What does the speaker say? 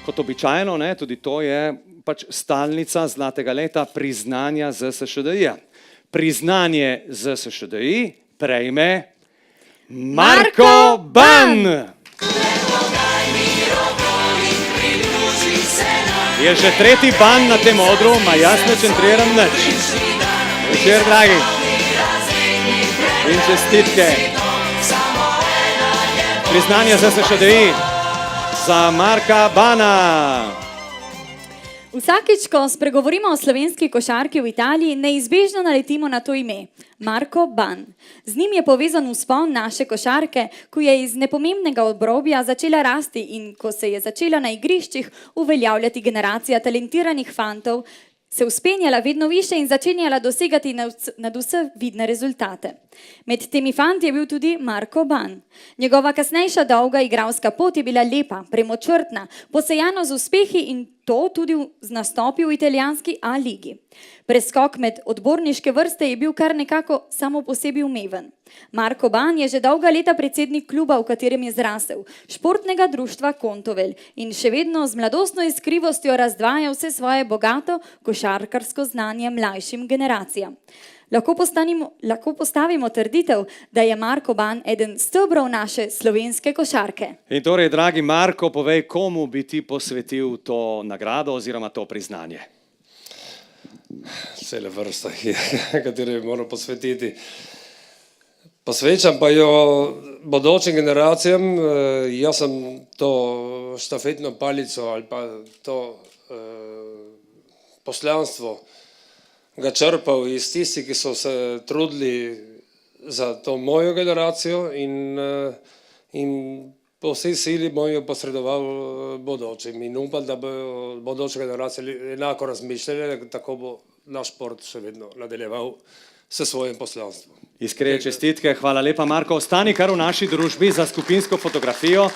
kot običajno, ne, tudi to je pač stalnica zlatega leta priznanja ZSŠDI-ja. Priznanje ZSŠDI prejme Marko Ban! Je že tretji ban na tem odru, ma jaz ne centriram nič. Večer, dragi. In čestitke. Priznanje ZSŠDI za Marka Bana. Vsakič, ko spregovorimo o slovenski košarki v Italiji, neizbežno naletimo na to ime. Marko Ban. Z njim je povezan vzpon naše košarke, ko je iz nepomembnega obrobja začela rasti in ko se je začela na igriščih uveljavljati generacija talentiranih fantov, se vzpenjala vedno više in začenjala dosegati nadvse vidne rezultate. Med temi fanti je bil tudi Marko Ban. Njegova kasnejša dolga igralska pot je bila lepa, premočrtna, posejana z uspehi in to tudi z nastopi v italijanski A ligi. Preskok med odborniške vrste je bil kar nekako samo po sebi umeven. Marko Ban je že dolga leta predsednik kluba, v katerem je zrasel, športnega društva Kontovel in še vedno z mladostno iskrivostjo razdvaja vse svoje bogato košarkarsko znanje mlajšim generacijam. Lahko postavimo trditev, da je Marko Ban eden stebrov naše slovenske košarke. In torej, dragi Marko, povej, komu bi ti posvetil to nagrado oziroma to priznanje? Cele vrste, katere bi moral posvetiti. Posvečam pa jo bodočim generacijam. Jaz sem to štafetno palico ali pa to poslanstvo ga črpal iz tistih, ki so se trudili za to mojo generacijo in po vsej sili bom jo posredoval bodočim in upam, da bo bodoče generacije enako razmišljali, tako bo naš šport še vedno nadaljeval s svojim poslanstvom. Iskrene čestitke, hvala lepa, Marko. Ostani kar v naši družbi za skupinsko fotografijo.